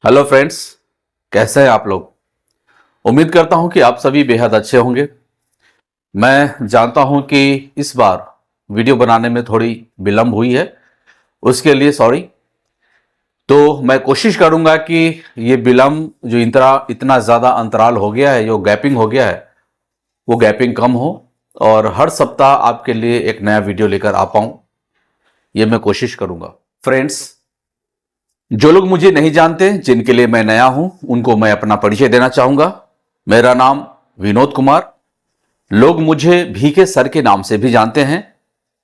Hello friends, कैसे हैं आप लोग। उम्मीद करता हूं कि आप सभी बेहद अच्छे होंगे। मैं जानता हूं कि इस बार वीडियो बनाने में थोड़ी विलंब हुई है, उसके लिए सॉरी। तो मैं कोशिश करूंगा कि ये विलंब जो इतना ज़्यादा अंतराल हो गया है, जो गैपिंग हो गया है, वो गैपिंग कम हो और हर सप्ताह आपके लिए एक नया वीडियो लेकर आ पाऊं, ये मैं कोशिश करूंगा। फ्रेंड्स, जो लोग मुझे नहीं जानते, जिनके लिए मैं नया हूं, उनको मैं अपना परिचय देना चाहूंगा। मेरा नाम विनोद कुमार, लोग मुझे भीके सर के नाम से भी जानते हैं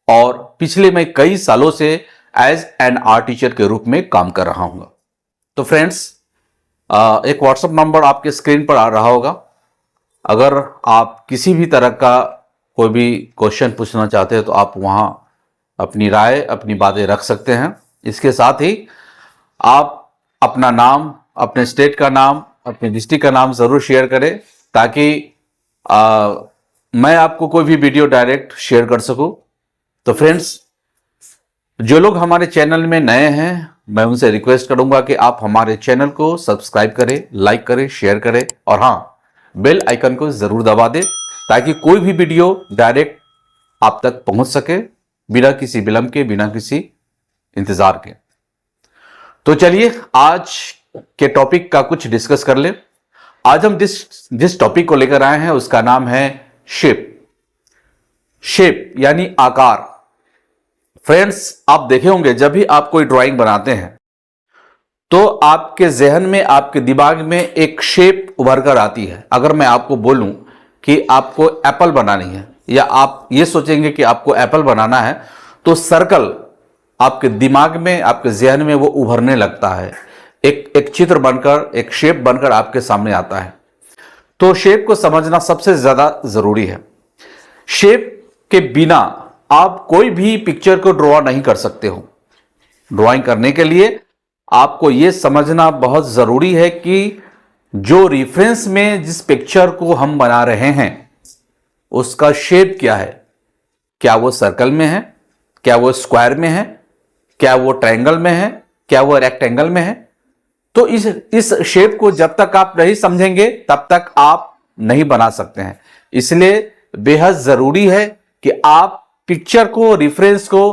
और पिछले मैं कई सालों से एज एन आर्ट टीचर के रूप में काम कर रहा हूं। तो फ्रेंड्स, एक व्हाट्सएप नंबर आपके स्क्रीन पर आ रहा होगा। अगर आप किसी भी तरह का कोई भी क्वेश्चन पूछना चाहते हैं तो आप वहां अपनी राय, अपनी बातें रख सकते हैं। इसके साथ ही आप अपना नाम, अपने स्टेट का नाम, अपने डिस्ट्रिक्ट का नाम जरूर शेयर करें, ताकि मैं आपको कोई भी वीडियो डायरेक्ट शेयर कर सकूं। तो फ्रेंड्स, जो लोग हमारे चैनल में नए हैं, मैं उनसे रिक्वेस्ट करूंगा कि आप हमारे चैनल को सब्सक्राइब करें, लाइक करें, शेयर करें और हाँ, बेल आइकन को जरूर दबा दें, ताकि कोई भी वीडियो डायरेक्ट आप तक पहुंच सके, बिना किसी विलंब के, बिना किसी इंतजार के। तो चलिए आज के टॉपिक का कुछ डिस्कस कर ले। आज हम जिस टॉपिक को लेकर आए हैं उसका नाम है शेप। शेप यानी आकार। फ्रेंड्स, आप देखे होंगे जब भी आप कोई ड्राइंग बनाते हैं तो आपके जहन में, आपके दिमाग में एक शेप उभर कर आती है। अगर मैं आपको बोलूं कि आपको एप्पल बनानी है, या आप ये सोचेंगे कि आपको एप्पल बनाना है, तो सर्कल आपके दिमाग में, आपके जहन में वो उभरने लगता है। एक चित्र बनकर, एक शेप बनकर आपके सामने आता है। तो शेप को समझना सबसे ज्यादा जरूरी है। शेप के बिना आप कोई भी पिक्चर को ड्रॉ नहीं कर सकते हो। ड्राइंग करने के लिए आपको यह समझना बहुत जरूरी है कि जो रेफरेंस में जिस पिक्चर को हम बना रहे हैं उसका शेप क्या है। क्या वो सर्कल में है, क्या वो स्क्वायर में है, क्या वो ट्रायंगल में है, क्या वो रेक्टेंगल में है। तो इस शेप को जब तक आप नहीं समझेंगे तब तक आप नहीं बना सकते हैं। इसलिए बेहद जरूरी है कि आप पिक्चर को, रेफरेंस को,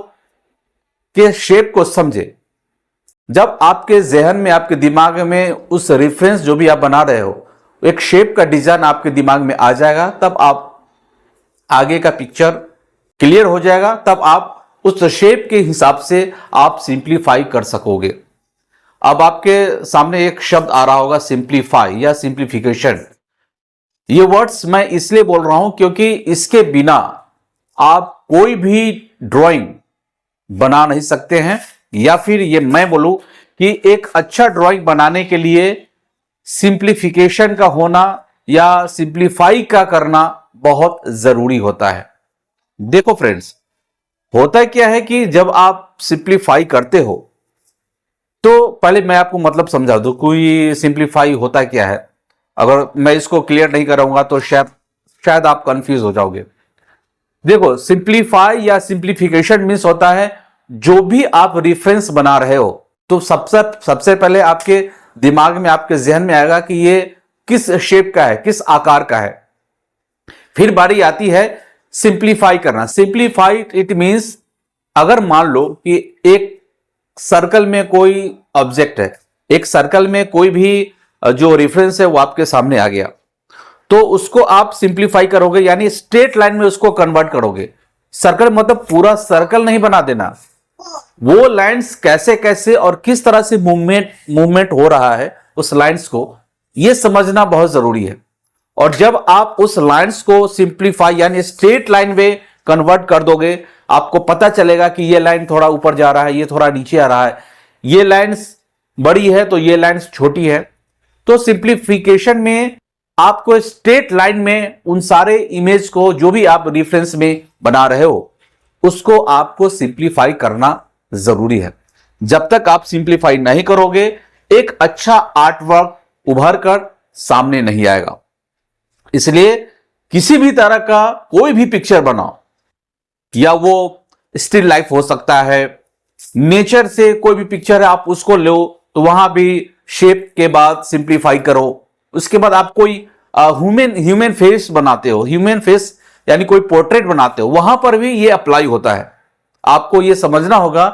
के शेप को समझे। जब आपके जहन में, आपके दिमाग में उस रेफरेंस जो भी आप बना रहे हो, एक शेप का डिजाइन आपके दिमाग में आ जाएगा, तब आप आगे का पिक्चर क्लियर हो जाएगा। तब आप उस शेप के हिसाब से आप सिंप्लीफाई कर सकोगे। अब आपके सामने एक शब्द आ रहा होगा, सिंप्लीफाई या सिंप्लीफिकेशन। ये वर्ड्स मैं इसलिए बोल रहा हूं क्योंकि इसके बिना आप कोई भी ड्राइंग बना नहीं सकते हैं। या फिर ये मैं बोलूं कि एक अच्छा ड्राइंग बनाने के लिए सिंप्लीफिकेशन का होना या सिंप्लीफाई का करना बहुत जरूरी होता है। देखो फ्रेंड्स, होता क्या है कि जब आप सिंप्लीफाई करते हो, तो पहले मैं आपको मतलब समझा दूं कोई सिंप्लीफाई होता क्या है। अगर मैं इसको क्लियर नहीं कराऊंगा तो शायद आप कंफ्यूज हो जाओगे। देखो, सिंप्लीफाई या सिंप्लीफिकेशन मींस होता है जो भी आप रेफरेंस बना रहे हो, तो सबसे पहले आपके दिमाग में, आपके जहन में आएगा कि ये किस शेप का है, किस आकार का है। फिर बारी आती है सिंप्लीफाई करना। सिंप्लीफाई इट मींस, अगर मान लो कि एक सर्कल में कोई ऑब्जेक्ट है, एक सर्कल में कोई भी जो रेफरेंस है वो आपके सामने आ गया, तो उसको आप सिंप्लीफाई करोगे, यानी स्ट्रेट लाइन में उसको कन्वर्ट करोगे। सर्कल मतलब पूरा सर्कल नहीं बना देना, वो लाइंस कैसे कैसे और किस तरह से मूवमेंट हो रहा है उस लाइंस को, यह समझना बहुत जरूरी है। और जब आप उस लाइंस को सिंप्लीफाई यानी स्ट्रेट लाइन में कन्वर्ट कर दोगे, आपको पता चलेगा कि ये लाइन थोड़ा ऊपर जा रहा है, ये थोड़ा नीचे आ रहा है, ये लाइंस बड़ी है तो ये लाइंस छोटी है। तो सिंप्लीफिकेशन में आपको स्ट्रेट लाइन में उन सारे इमेज को, जो भी आप रेफरेंस में बना रहे हो, उसको आपको सिंप्लीफाई करना जरूरी है। जब तक आप सिंप्लीफाई नहीं करोगे, एक अच्छा आर्टवर्क उभर कर सामने नहीं आएगा। इसलिए किसी भी तरह का कोई भी पिक्चर बनाओ, या वो स्टिल लाइफ हो सकता है, नेचर से कोई भी पिक्चर है आप उसको लो, तो वहां भी शेप के बाद सिंप्लीफाई करो, उसके बाद आप कोई ह्यूमन फेस बनाते हो, ह्यूमन फेस यानी कोई पोर्ट्रेट बनाते हो, वहां पर भी ये अप्लाई होता है। आपको ये समझना होगा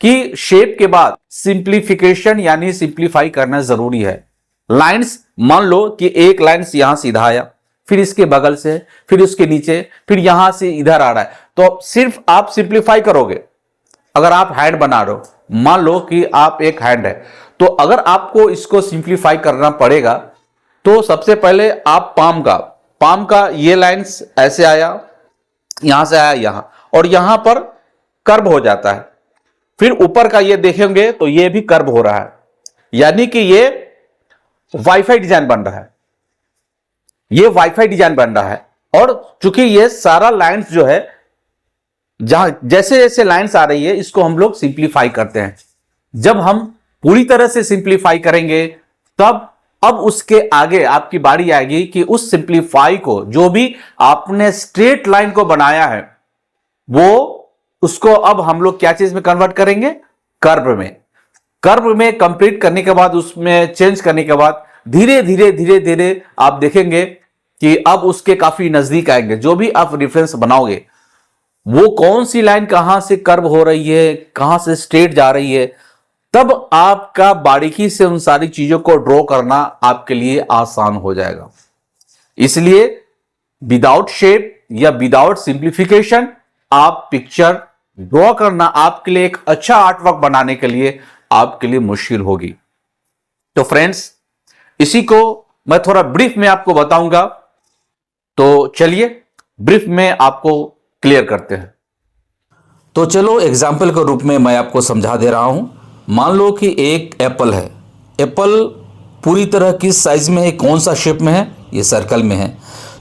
कि शेप के बाद सिंप्लीफिकेशन यानी सिंप्लीफाई करना जरूरी है। लाइंस, मान लो कि एक लाइंस यहां सीधा आया, फिर इसके बगल से, फिर उसके नीचे, फिर यहां से इधर आ रहा है, तो सिर्फ आप सिंप्लीफाई करोगे। अगर आप हैंड बना रहे हो, मान लो कि आप एक हैंड है, तो अगर आपको इसको सिंप्लीफाई करना पड़ेगा तो सबसे पहले आप पाम का ये लाइंस ऐसे आया, यहां से आया यहां, और यहां पर कर्व हो जाता है। फिर ऊपर का ये देखेंगे तो ये भी कर्व हो रहा है, यानी कि ये वाईफाई डिजाइन बन रहा है, ये वाईफाई डिजाइन बन रहा है। और चूंकि ये सारा लाइंस जो है, जहां जैसे जैसे लाइंस आ रही है, इसको हम लोग सिंप्लीफाई करते हैं। जब हम पूरी तरह से सिंप्लीफाई करेंगे तब अब उसके आगे आपकी बारी आएगी कि उस सिंप्लीफाई को, जो भी आपने स्ट्रेट लाइन को बनाया है, वो उसको अब हम लोग क्या चीज में कन्वर्ट करेंगे? कर्व में। कर्व में कंप्लीट करने के बाद, उसमें चेंज करने के बाद धीरे धीरे धीरे धीरे आप देखेंगे कि अब उसके काफी नजदीक आएंगे। जो भी आप रेफरेंस बनाओगे, वो कौन सी लाइन कहां से कर्व हो रही है, कहां से स्ट्रेट जा रही है, तब आपका बारीकी से उन सारी चीजों को ड्रॉ करना आपके लिए आसान हो जाएगा। इसलिए विदाउट शेप या विदाउट सिंप्लीफिकेशन आप पिक्चर ड्रॉ करना आपके लिए, एक अच्छा आर्टवर्क बनाने के लिए आपके लिए मुश्किल होगी। तो फ्रेंड्स, इसी को मैं थोड़ा ब्रीफ में आपको बताऊंगा, तो चलिए ब्रीफ में आपको क्लियर करते हैं। तो चलो एग्जाम्पल के रूप में मैं आपको समझा दे रहा हूं। मान लो कि एक एप्पल है। एप्पल पूरी तरह किस साइज में है, कौन सा शेप में है? ये सर्कल में है।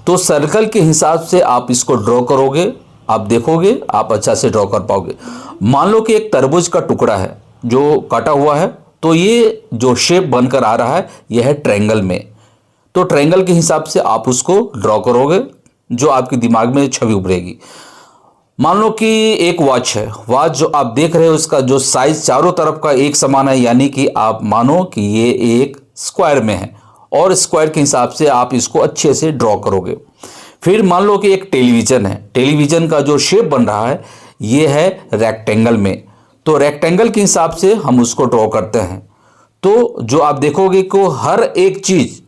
तो सर्कल के हिसाब से आप इसको ड्रॉ करोगे, आप देखोगे आप अच्छा से ड्रॉ कर पाओगे। मान लो कि एक तरबूज का टुकड़ा है जो काटा हुआ है, तो ये जो शेप बनकर आ रहा है यह है ट्रायंगल में। तो ट्रायंगल के हिसाब से आप उसको ड्रॉ करोगे, जो आपके दिमाग में छवि उभरेगी। मान लो कि एक वॉच है। वॉच जो आप देख रहे हो, उसका जो साइज चारों तरफ का एक समान है, यानी कि आप मानो कि ये एक स्क्वायर में है, और स्क्वायर के हिसाब से आप इसको अच्छे से ड्रॉ करोगे। फिर मान लो कि एक टेलीविजन है। टेलीविजन का जो शेप बन रहा है ये है रेक्टेंगल में। तो रेक्टेंगल के हिसाब से हम उसको ड्रॉ करते हैं। तो जो आप देखोगे कि हर एक चीज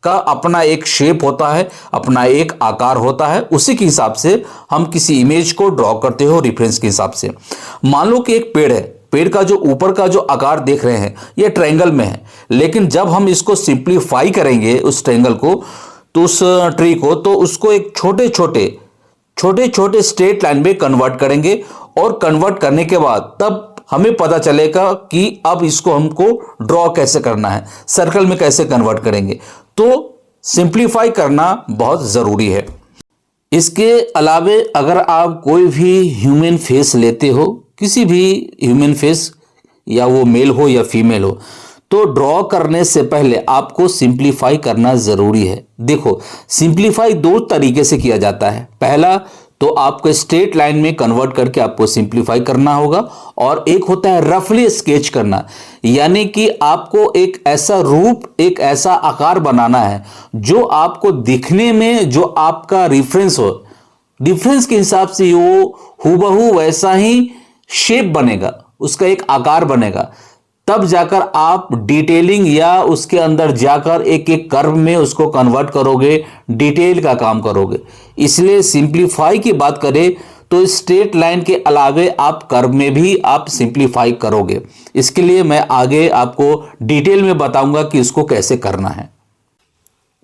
का अपना एक शेप होता है, अपना एक आकार होता है। उसी के हिसाब से हम किसी इमेज को ड्रॉ करते हो रेफरेंस के हिसाब से। मान लो कि एक पेड़ है। पेड़ का जो ऊपर का जो आकार देख रहे हैं ये ट्रायंगल में है, लेकिन जब हम इसको सिंप्लीफाई करेंगे उस ट्रायंगल को, तो उस ट्री को, तो उसको एक छोटे छोटे स्ट्रेट लाइन में कन्वर्ट करेंगे। और कन्वर्ट करने के बाद तब हमें पता चलेगा कि अब इसको हमको ड्रॉ कैसे करना है, सर्कल में कैसे कन्वर्ट करेंगे। तो सिंप्लीफाई करना बहुत ज़रूरी है। इसके अलावे अगर आप कोई भी ह्यूमन फेस लेते हो, किसी भी ह्यूमन फेस, या वो मेल हो या फीमेल हो, तो ड्रॉ करने से पहले आपको सिंप्लीफाई करना ज़रूरी है। देखो, सिंप्लीफाई दो तरीके से किया जाता है। पहला तो आपको स्ट्रेट लाइन में कन्वर्ट करके आपको सिंप्लीफाई करना होगा, और एक होता है रफली स्केच करना, यानी कि आपको एक ऐसा रूप, एक ऐसा आकार बनाना है जो आपको दिखने में, जो आपका रेफरेंस हो, रेफरेंस के हिसाब से वो हूबहू वैसा ही शेप बनेगा, उसका एक आकार बनेगा। तब जाकर आप डिटेलिंग या उसके अंदर जाकर एक एक कर्व में उसको कन्वर्ट करोगे, डिटेल का काम करोगे। इसलिए सिंप्लीफाई की बात करें तो स्ट्रेट लाइन के अलावे आप कर्व में भी आप सिंप्लीफाई करोगे। इसके लिए मैं आगे आपको डिटेल में बताऊंगा कि इसको कैसे करना है।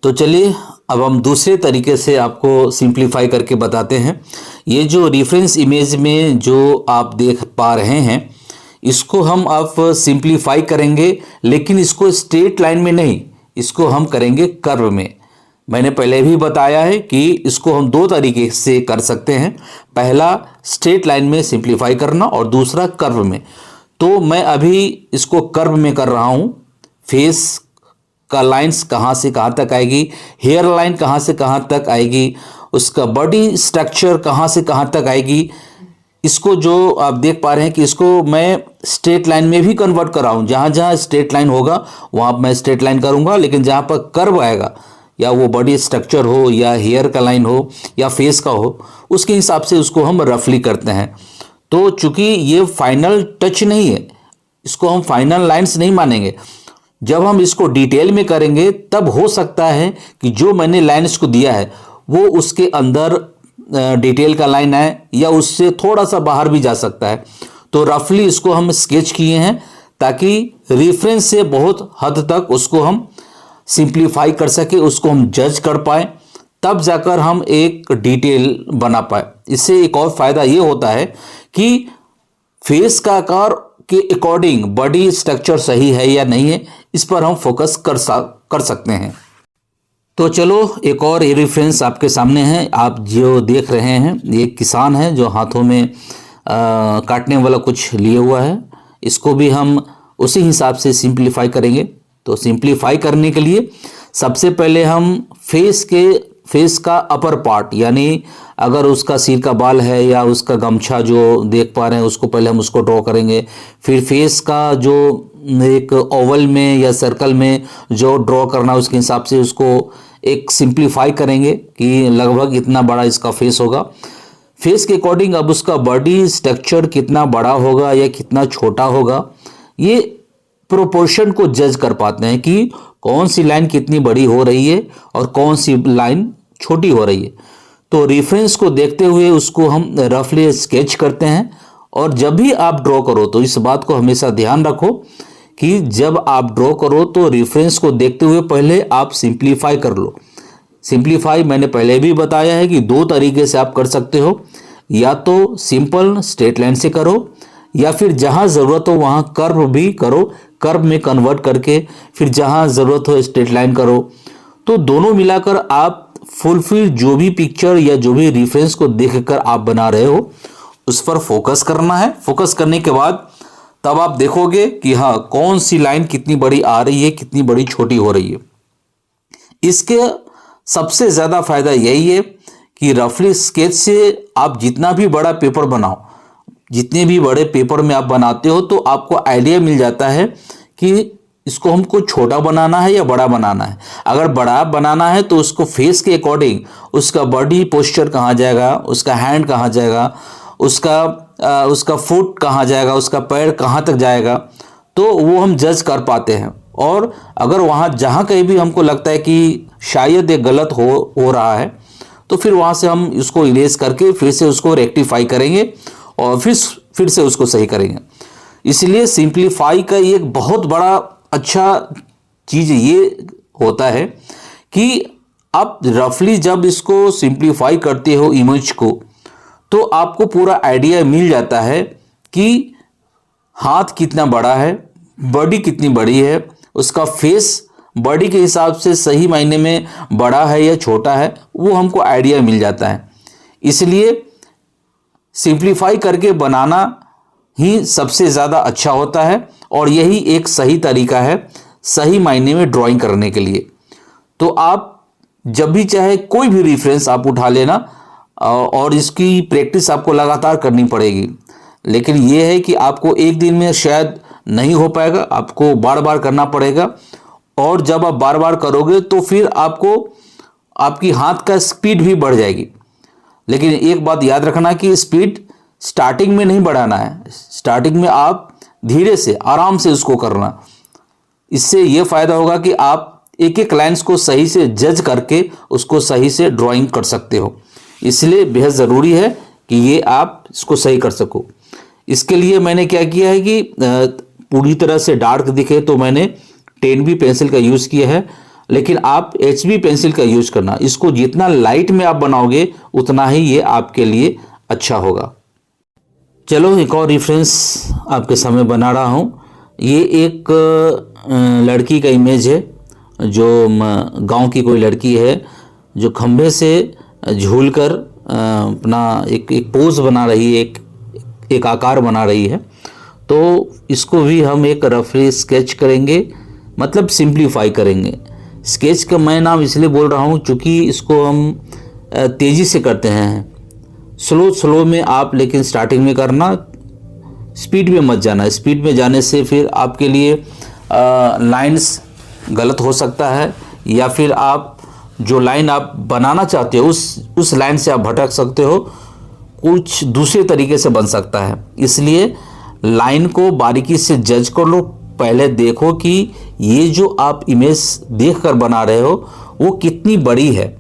तो चलिए अब हम दूसरे तरीके से आपको सिंप्लीफाई करके बताते हैं। ये जो रेफरेंस इमेज में जो आप देख पा रहे हैं, इसको हम अब सिंप्लीफाई करेंगे, लेकिन इसको स्ट्रेट लाइन में नहीं, इसको हम करेंगे कर्व में। मैंने पहले भी बताया है कि इसको हम दो तरीके से कर सकते हैं। पहला स्ट्रेट लाइन में सिंप्लीफाई करना, और दूसरा कर्व में। तो मैं अभी इसको कर्व में कर रहा हूँ। फेस का लाइंस कहाँ से कहाँ तक आएगी, हेयर लाइन कहाँ से कहाँ तक आएगी, उसका बॉडी स्ट्रक्चर कहाँ से कहाँ तक आएगी, इसको जो आप देख पा रहे हैं कि इसको मैं स्ट्रेट लाइन में भी कन्वर्ट कर रहा हूँ। जहाँ जहाँ स्ट्रेट लाइन होगा वहाँ मैं स्ट्रेट लाइन करूँगा, लेकिन जहाँ पर कर्व आएगा, या वो बॉडी स्ट्रक्चर हो या हेयर का लाइन हो या फेस का हो, उसके हिसाब से उसको हम रफली करते हैं। तो चूंकि ये फाइनल टच नहीं है, इसको हम फाइनल लाइंस नहीं मानेंगे। जब हम इसको डिटेल में करेंगे तब हो सकता है कि जो मैंने लाइंस को दिया है वो उसके अंदर डिटेल का लाइन है या उससे थोड़ा सा बाहर भी जा सकता है। तो रफली इसको हम स्केच किए हैं ताकि रेफरेंस से बहुत हद तक उसको हम सिंप्लीफाई कर सके, उसको हम जज कर पाए, तब जाकर हम एक डिटेल बना पाए। इससे एक और फायदा ये होता है कि फेस का आकार के अकॉर्डिंग बॉडी स्ट्रक्चर सही है या नहीं है, इस पर हम फोकस कर सकते हैं। तो चलो एक और रेफरेंस आपके सामने है। आप जो देख रहे हैं ये किसान है जो हाथों में काटने वाला कुछ लिए हुआ है। इसको भी हम उसी हिसाब से सिंप्लीफाई करेंगे। तो सिंप्लीफाई करने के लिए सबसे पहले हम फेस का अपर पार्ट, यानी अगर उसका सिर का बाल है या उसका गमछा जो देख पा रहे हैं उसको पहले हम उसको ड्रॉ करेंगे। फिर फेस का जो एक ओवल में या सर्कल में जो ड्रॉ करना उसके हिसाब से उसको एक सिंप्लीफाई करेंगे कि लगभग इतना बड़ा इसका फेस होगा। फेस के अकॉर्डिंग अब उसका बॉडी स्ट्रक्चर कितना बड़ा होगा या कितना छोटा होगा, ये प्रोपोर्शन को जज कर पाते हैं कि कौन सी लाइन कितनी बड़ी हो रही है और कौन सी लाइन छोटी हो रही है। तो रेफरेंस को देखते हुए उसको हम रफली स्केच करते हैं। और जब भी आप ड्रॉ करो तो इस बात को हमेशा ध्यान रखो कि जब आप ड्रॉ करो तो रेफरेंस को देखते हुए पहले आप सिंप्लीफाई कर लो। सिंप्लीफाई मैंने पहले भी बताया है कि दो तरीके से आप कर सकते हो, या तो सिंपल स्ट्रेट लाइन से करो या फिर जहां ज़रूरत हो वहां कर्व भी करो, कर्व में कन्वर्ट करके फिर जहां ज़रूरत हो स्ट्रेट लाइन करो। तो दोनों मिलाकर आप फुलफिल जो भी पिक्चर या जो भी रेफरेंस को देखकर आप बना रहे हो उस पर फोकस करना है। फोकस करने के बाद तब आप देखोगे कि हाँ कौन सी लाइन कितनी बड़ी आ रही है, कितनी बड़ी छोटी हो रही है। इसके सबसे ज़्यादा फायदा यही है कि रफली स्केच से आप जितना भी बड़ा पेपर बनाओ, जितने भी बड़े पेपर में आप बनाते हो तो आपको आइडिया मिल जाता है कि इसको हमको छोटा बनाना है या बड़ा बनाना है। अगर बड़ा बनाना है तो उसको फेस के अकॉर्डिंग उसका बॉडी पोस्चर कहाँ जाएगा, उसका हैंड कहाँ जाएगा, उसका फुट कहाँ जाएगा, उसका पैर कहाँ तक जाएगा, तो वो हम जज कर पाते हैं। और अगर वहाँ जहाँ कहीं भी हमको लगता है कि शायद ये गलत हो रहा है तो फिर वहाँ से हम इसको इरेज करके फिर से उसको रेक्टिफाई करेंगे और फिर से उसको सही करेंगे। इसलिए सिंप्लीफाई का एक बहुत बड़ा अच्छा चीज़ ये होता है कि आप रफली जब इसको सिंप्लीफाई करते हो इमेज को तो आपको पूरा आइडिया मिल जाता है कि हाथ कितना बड़ा है, बॉडी कितनी बड़ी है, उसका फेस बॉडी के हिसाब से सही मायने में बड़ा है या छोटा है, वो हमको आइडिया मिल जाता है। इसलिए सिंप्लीफाई करके बनाना ही सबसे ज़्यादा अच्छा होता है और यही एक सही तरीका है सही मायने में ड्राइंग करने के लिए। तो आप जब भी चाहे कोई भी रेफरेंस आप उठा लेना और इसकी प्रैक्टिस आपको लगातार करनी पड़ेगी। लेकिन ये है कि आपको एक दिन में शायद नहीं हो पाएगा, आपको बार बार करना पड़ेगा। और जब आप बार बार करोगे तो फिर आपको आपकी हाथ का स्पीड भी बढ़ जाएगी। लेकिन एक बात याद रखना कि स्पीड स्टार्टिंग में नहीं बढ़ाना है, स्टार्टिंग में आप धीरे से आराम से उसको करना। इससे ये फ़ायदा होगा कि आप एक एक लाइन्स को सही से जज करके उसको सही से ड्राइंग कर सकते हो। इसलिए बेहद ज़रूरी है कि ये आप इसको सही कर सको। इसके लिए मैंने क्या किया है कि पूरी तरह से डार्क दिखे तो मैंने 10B पेंसिल का यूज़ किया है, लेकिन आप HB पेंसिल का यूज़ करना। इसको जितना लाइट में आप बनाओगे उतना ही ये आपके लिए अच्छा होगा। चलो एक और रेफरेंस आपके सामने बना रहा हूँ। ये एक लड़की का इमेज है जो गांव की कोई लड़की है जो खंभे से झूलकर अपना एक पोज बना रही है, एक आकार बना रही है। तो इसको भी हम एक रफली स्केच करेंगे, मतलब सिंप्लीफाई करेंगे। स्केच का मैं नाम इसलिए बोल रहा हूँ क्योंकि इसको हम तेज़ी से करते हैं, स्लो में आप लेकिन स्टार्टिंग में करना, स्पीड में मत जाना। स्पीड में जाने से फिर आपके लिए लाइंस गलत हो सकता है, या फिर आप जो लाइन आप बनाना चाहते हो उस लाइन से आप भटक सकते हो, कुछ दूसरे तरीके से बन सकता है। इसलिए लाइन को बारीकी से जज कर लो। पहले देखो कि ये जो आप इमेज देखकर बना रहे हो वो कितनी बड़ी है,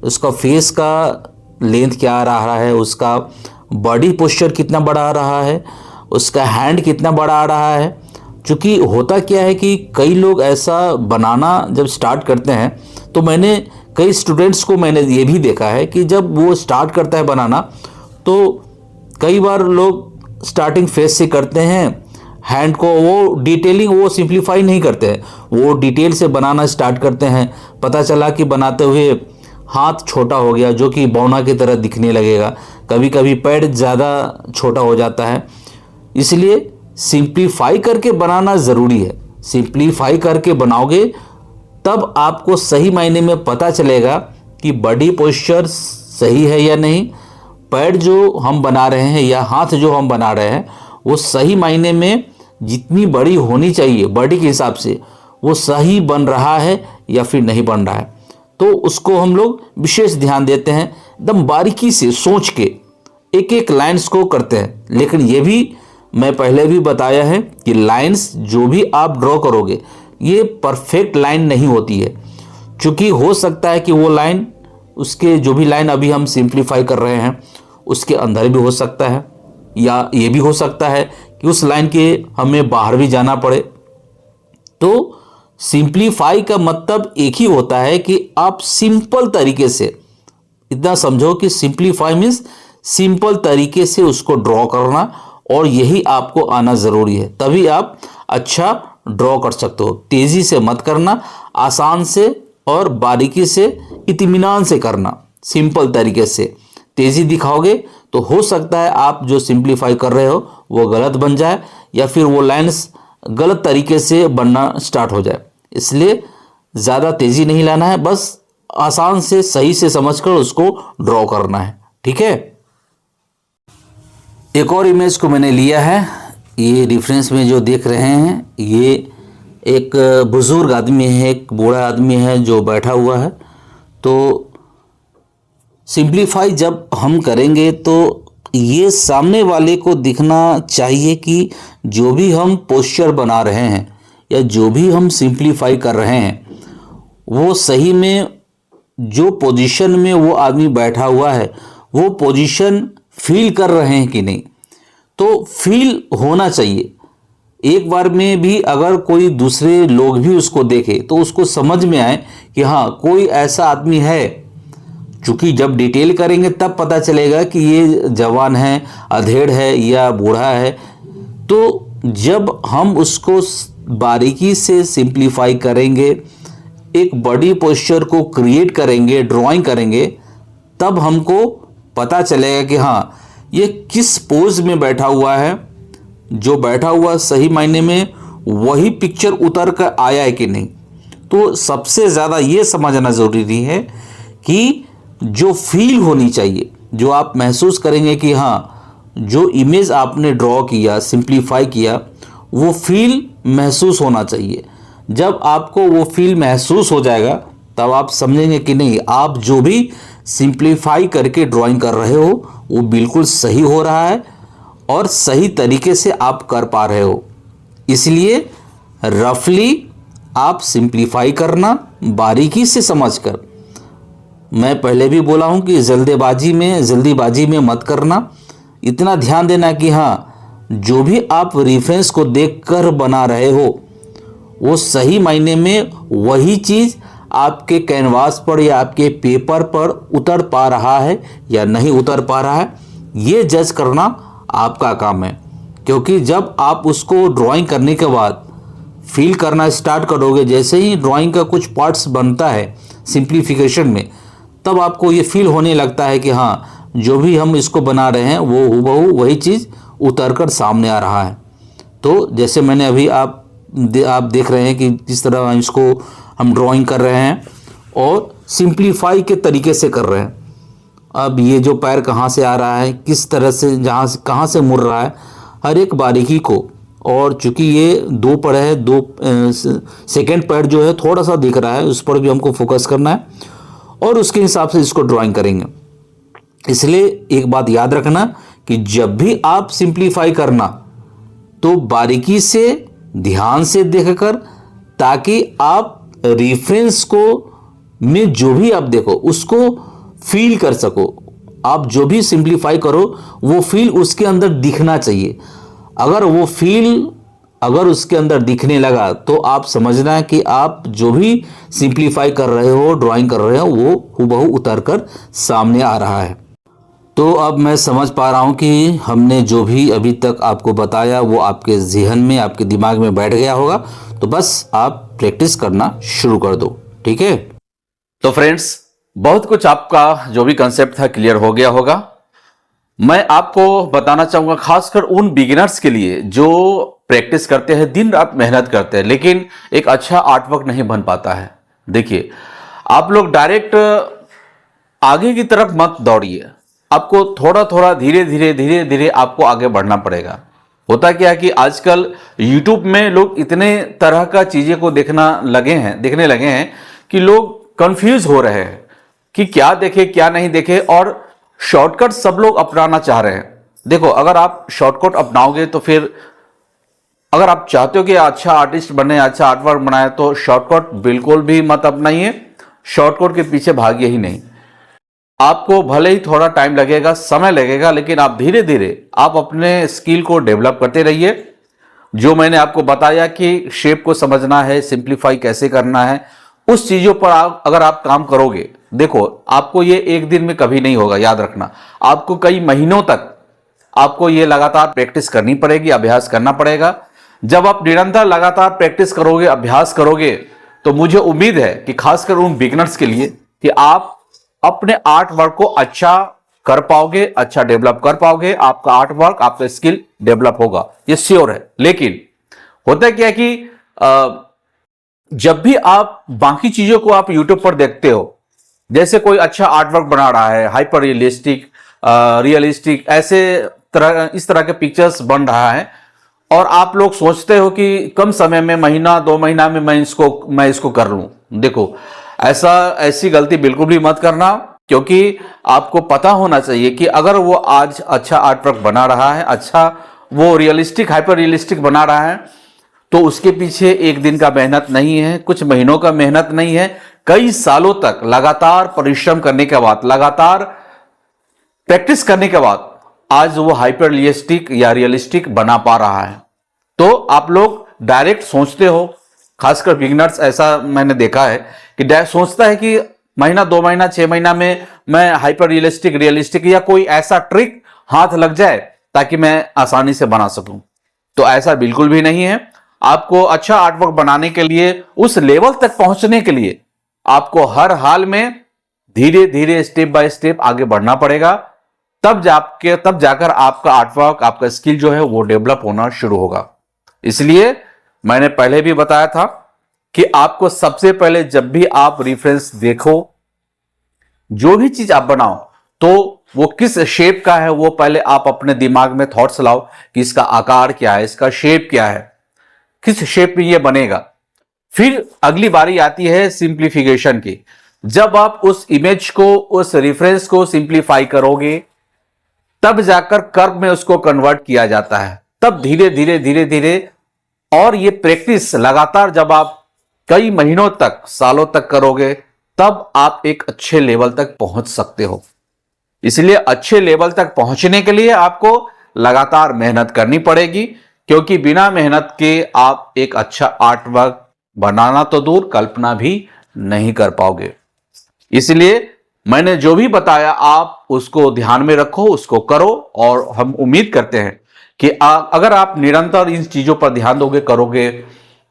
उसका फेस का लेंथ क्या आ रहा है, उसका बॉडी पोस्चर कितना बड़ा आ रहा है, उसका हैंड कितना बड़ा आ रहा है। क्योंकि होता क्या है कि कई लोग ऐसा बनाना जब स्टार्ट करते हैं, तो मैंने कई स्टूडेंट्स को मैंने ये भी देखा है कि जब वो स्टार्ट करता है बनाना, तो कई बार लोग स्टार्टिंग फेस से करते हैं, हैंड को वो डिटेलिंग वो सिंप्लीफाई नहीं करते हैं, वो डिटेल से बनाना स्टार्ट करते हैं। पता चला कि बनाते हुए हाथ छोटा हो गया, जो कि बौना की तरह दिखने लगेगा। कभी कभी पैर ज़्यादा छोटा हो जाता है। इसलिए सिंप्लीफाई करके बनाना ज़रूरी है। सिंप्लीफाई करके बनाओगे तब आपको सही मायने में पता चलेगा कि बॉडी पोस्चर सही है या नहीं, पैर जो हम बना रहे हैं या हाथ जो हम बना रहे हैं वो सही मायने में जितनी बड़ी होनी चाहिए बॉडी के हिसाब से वो सही बन रहा है या फिर नहीं बन रहा है। तो उसको हम लोग विशेष ध्यान देते हैं, एकदम बारीकी से सोच के एक एक लाइन्स को करते हैं। लेकिन ये भी मैं पहले भी बताया है कि लाइन्स जो भी आप ड्रॉ करोगे ये परफेक्ट लाइन नहीं होती है, क्योंकि हो सकता है कि वो लाइन उसके जो भी लाइन अभी हम सिंप्लीफाई कर रहे हैं उसके अंदर भी हो सकता है, या ये भी हो सकता है कि उस लाइन के हमें बाहर भी जाना पड़े। तो सिंप्लीफाई का मतलब एक ही होता है कि आप सिंपल तरीके से, इतना समझो कि सिंप्लीफाई मीन्स सिंपल तरीके से उसको ड्रॉ करना, और यही आपको आना ज़रूरी है, तभी आप अच्छा ड्रॉ कर सकते हो। तेज़ी से मत करना, आसान से और बारीकी से इत्मीनान से करना, सिंपल तरीके से। तेज़ी दिखाओगे तो हो सकता है आप जो सिंप्लीफाई कर रहे हो वो गलत बन जाए, या फिर वो लाइन्स गलत तरीके से बनना स्टार्ट हो जाए। इसलिए ज़्यादा तेज़ी नहीं लाना है, बस आसान से सही से समझकर उसको ड्रॉ करना है। ठीक है। एक और इमेज को मैंने लिया है, ये रेफरेंस में जो देख रहे हैं ये एक बुज़ुर्ग आदमी है, एक बूढ़ा आदमी है जो बैठा हुआ है। तो सिंप्लीफाई जब हम करेंगे तो ये सामने वाले को दिखना चाहिए कि जो भी हम पोस्चर बना रहे हैं या जो भी हम सिंप्लीफाई कर रहे हैं वो सही में जो पोजीशन में वो आदमी बैठा हुआ है वो पोजीशन फील कर रहे हैं कि नहीं। तो फील होना चाहिए। एक बार में भी अगर कोई दूसरे लोग भी उसको देखे तो उसको समझ में आए कि हाँ कोई ऐसा आदमी है। चूँकि जब डिटेल करेंगे तब पता चलेगा कि ये जवान है, अधेड़ है या बूढ़ा है। तो जब हम उसको बारीकी से सिंप्लीफाई करेंगे, एक बॉडी पोस्चर को क्रिएट करेंगे, ड्राइंग करेंगे, तब हमको पता चलेगा कि हाँ ये किस पोज में बैठा हुआ है। जो बैठा हुआ सही मायने में वही पिक्चर उतर कर आया है कि नहीं। तो सबसे ज़्यादा ये समझना ज़रूरी है कि जो फील होनी चाहिए, जो आप महसूस करेंगे कि हाँ जो इमेज आपने ड्रॉ किया, सिंप्लीफाई किया, वो फील महसूस होना चाहिए। जब आपको वो फील महसूस हो जाएगा तब आप समझेंगे कि नहीं आप जो भी सिंप्लीफाई करके ड्राइंग कर रहे हो वो बिल्कुल सही हो रहा है और सही तरीके से आप कर पा रहे हो। इसलिए रफली आप सिंप्लीफाई करना, बारीकी से समझकर। मैं पहले भी बोला हूँ कि जल्दीबाजी में मत करना। इतना ध्यान देना कि हाँ जो भी आप रेफरेंस को देखकर बना रहे हो वो सही मायने में वही चीज़ आपके कैनवास पर या आपके पेपर पर उतर पा रहा है या नहीं उतर पा रहा है, ये जज करना आपका काम है। क्योंकि जब आप उसको ड्राइंग करने के बाद फील करना स्टार्ट करोगे, जैसे ही ड्राइंग का कुछ पार्ट्स बनता है सिंप्लीफिकेशन में, तब आपको ये फील होने लगता है कि हाँ जो भी हम इसको बना रहे हैं वो हूबहू वही चीज़ उतर कर सामने आ रहा है। तो जैसे मैंने अभी आप देख रहे हैं कि जिस तरह इसको हम ड्राइंग कर रहे हैं और सिंप्लीफाई के तरीके से कर रहे हैं। अब ये जो पैर कहाँ से आ रहा है, किस तरह से, जहाँ से कहाँ से मुड़ रहा है, हर एक बारीकी को। और चूंकि ये 2 पैर है, 2 सेकेंड पैर जो है थोड़ा सा दिख रहा है, उस पर भी हमको फोकस करना है और उसके हिसाब से इसको ड्राइंग करेंगे। इसलिए एक बात याद रखना कि जब भी आप सिंप्लीफाई करना तो बारीकी से, ध्यान से देखकर, ताकि आप रेफरेंस को में जो भी आप देखो उसको फील कर सको। आप जो भी सिंप्लीफाई करो वो फील उसके अंदर दिखना चाहिए। अगर वो फील अगर उसके अंदर दिखने लगा तो आप समझना है कि आप जो भी सिंप्लीफाई कर रहे हो, ड्राइंग कर रहे हो, वो हूबहू उतर कर सामने आ रहा है। तो अब मैं समझ पा रहा हूँ कि हमने जो भी अभी तक आपको बताया वो आपके जहन में, आपके दिमाग में बैठ गया होगा। तो बस आप प्रैक्टिस करना शुरू कर दो, ठीक है। तो फ्रेंड्स, बहुत कुछ आपका जो भी कंसेप्ट था क्लियर हो गया होगा। मैं आपको बताना चाहूंगा, खासकर उन बिगिनर्स के लिए जो प्रैक्टिस करते हैं, दिन रात मेहनत करते हैं, लेकिन एक अच्छा आर्टवर्क नहीं बन पाता है। देखिए, आप लोग डायरेक्ट आगे की तरफ मत दौड़िए। आपको थोड़ा थोड़ा धीरे धीरे आपको आगे बढ़ना पड़ेगा। होता क्या है कि आजकल YouTube में लोग इतने तरह का चीजें को देखने लगे हैं कि लोग कंफ्यूज हो रहे हैं कि क्या देखे क्या नहीं देखे, और शॉर्टकट सब लोग अपनाना चाह रहे हैं। देखो, अगर आप शॉर्टकट अपनाओगे तो फिर, अगर आप चाहते हो कि अच्छा आर्टिस्ट बने, अच्छा आर्टवर्क बनाए, तो शॉर्टकट बिल्कुल भी मत अपनाइए। शॉर्टकट के पीछे भागिए ही नहीं। आपको भले ही थोड़ा टाइम लगेगा, समय लगेगा, लेकिन आप धीरे धीरे आप अपने स्किल को डेवलप करते रहिए। जो मैंने आपको बताया कि शेप को समझना है, सिंप्लीफाई कैसे करना है, उस चीजों पर अगर आप काम करोगे, देखो आपको ये एक दिन में कभी नहीं होगा, याद रखना। आपको कई महीनों तक आपको ये लगातार प्रैक्टिस करनी पड़ेगी, अभ्यास करना पड़ेगा। जब आप निरंतर लगातार प्रैक्टिस करोगे, अभ्यास करोगे, तो मुझे उम्मीद है कि खासकर उन बिगिनर्स के लिए कि आप अपने आर्ट वर्क को अच्छा कर पाओगे, अच्छा डेवलप कर पाओगे। आपका आर्ट वर्क, आपका स्किल डेवलप होगा, ये श्योर है। लेकिन होता क्या है कि जब भी आप बाकी चीजों को आप यूट्यूब पर देखते हो, जैसे कोई अच्छा आर्ट वर्क बना रहा है, हाइपर रियलिस्टिक, ऐसे इस तरह के पिक्चर्स बन रहा है, और आप लोग सोचते हो कि कम समय में, महीना 2 महीना में मैं इसको कर लूं। देखो, ऐसी गलती बिल्कुल भी मत करना, क्योंकि आपको पता होना चाहिए कि अगर वो आज अच्छा आर्टवर्क बना रहा है, अच्छा वो रियलिस्टिक, हाइपर रियलिस्टिक बना रहा है, तो उसके पीछे एक दिन का मेहनत नहीं है, कुछ महीनों का मेहनत नहीं है, कई सालों तक लगातार परिश्रम करने के बाद, लगातार प्रैक्टिस करने के बाद आज वो हाइपर रियलिस्टिक या रियलिस्टिक बना पा रहा है। तो आप लोग डायरेक्ट सोचते हो, खासकर बिगिनर्स, ऐसा मैंने देखा है कि डायरेक्ट सोचता है कि महीना, 2 महीना, 6 महीना में मैं हाइपर रियलिस्टिक या कोई ऐसा ट्रिक हाथ लग जाए ताकि मैं आसानी से बना सकूं। तो ऐसा बिल्कुल भी नहीं है। आपको अच्छा आर्टवर्क बनाने के लिए, उस लेवल तक पहुंचने के लिए आपको हर हाल में धीरे धीरे, स्टेप बाय स्टेप आगे बढ़ना पड़ेगा। तब जाकर आपका आर्टवर्क, आपका स्किल जो है वो डेवलप होना शुरू होगा। इसलिए मैंने पहले भी बताया था कि आपको सबसे पहले जब भी आप रेफरेंस देखो, जो भी चीज आप बनाओ, तो वो किस शेप का है वो पहले आप अपने दिमाग में थॉट्स लाओ कि इसका आकार क्या है, इसका शेप क्या है, किस शेप में ये बनेगा। फिर अगली बारी आती है सिंप्लीफिकेशन की। जब आप उस इमेज को, उस रेफरेंस को सिंप्लीफाई करोगे, तब जाकर कर्व में उसको कन्वर्ट किया जाता है। तब धीरे धीरे और ये प्रैक्टिस लगातार जब आप कई महीनों तक, सालों तक करोगे, तब आप एक अच्छे लेवल तक पहुंच सकते हो। इसलिए अच्छे लेवल तक पहुंचने के लिए आपको लगातार मेहनत करनी पड़ेगी, क्योंकि बिना मेहनत के आप एक अच्छा आर्ट वर्क बनाना तो दूर, कल्पना भी नहीं कर पाओगे। इसलिए मैंने जो भी बताया आप उसको ध्यान में रखो, उसको करो, और हम उम्मीद करते हैं कि अगर आप निरंतर इन चीजों पर ध्यान दोगे, करोगे,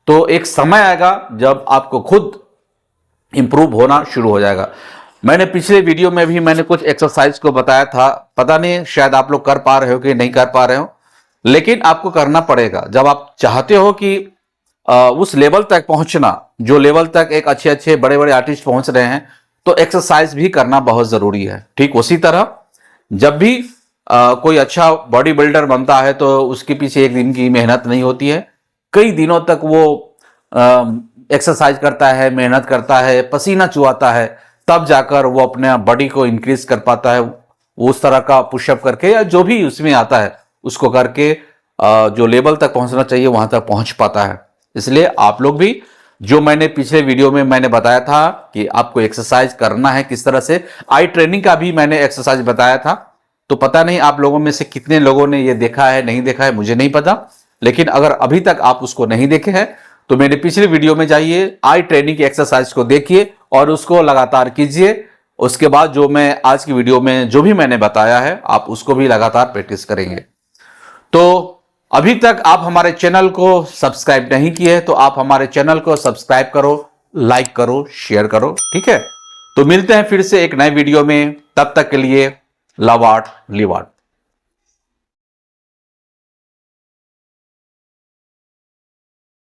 तो एक समय आएगा जब आपको खुद इंप्रूव होना शुरू हो जाएगा। मैंने पिछले वीडियो में भी मैंने कुछ एक्सरसाइज को बताया था, पता नहीं शायद आप लोग कर पा रहे हो कि नहीं कर पा रहे हो, लेकिन आपको करना पड़ेगा। जब आप चाहते हो कि उस लेवल तक पहुंचना, जो लेवल तक एक अच्छे बड़े आर्टिस्ट पहुंच रहे हैं, तो एक्सरसाइज भी करना बहुत जरूरी है। ठीक उसी तरह जब भी कोई अच्छा बॉडी बिल्डर बनता है तो उसके पीछे एक दिन की मेहनत नहीं होती है, कई दिनों तक वो एक्सरसाइज करता है, मेहनत करता है, पसीना चुहाता है, तब जाकर वो अपने बॉडी को इंक्रीज कर पाता है। वो उस तरह का पुशअप करके या जो भी उसमें आता है उसको करके जो लेवल तक पहुंचना चाहिए वहां तक पहुंच पाता है। इसलिए आप लोग भी, जो मैंने पिछले वीडियो में मैंने बताया था कि आपको एक्सरसाइज करना है किस तरह से, आई ट्रेनिंग का भी मैंने एक्सरसाइज बताया था। तो पता नहीं आप लोगों में से कितने लोगों ने ये देखा है, नहीं देखा है, मुझे नहीं पता, लेकिन अगर अभी तक आप उसको नहीं देखे हैं तो मेरे पिछले वीडियो में जाइए, आई ट्रेनिंग की एक्सरसाइज को देखिए और उसको लगातार कीजिए। उसके बाद जो मैं आज की वीडियो में जो भी मैंने बताया है आप उसको भी लगातार प्रैक्टिस करेंगे। तो अभी तक आप हमारे चैनल को सब्सक्राइब नहीं किए तो आप हमारे चैनल को सब्सक्राइब करो, लाइक करो, शेयर करो। ठीक है, तो मिलते हैं फिर से एक नए वीडियो में, तब तक के लिए लव आर्ट लिव आर्ट।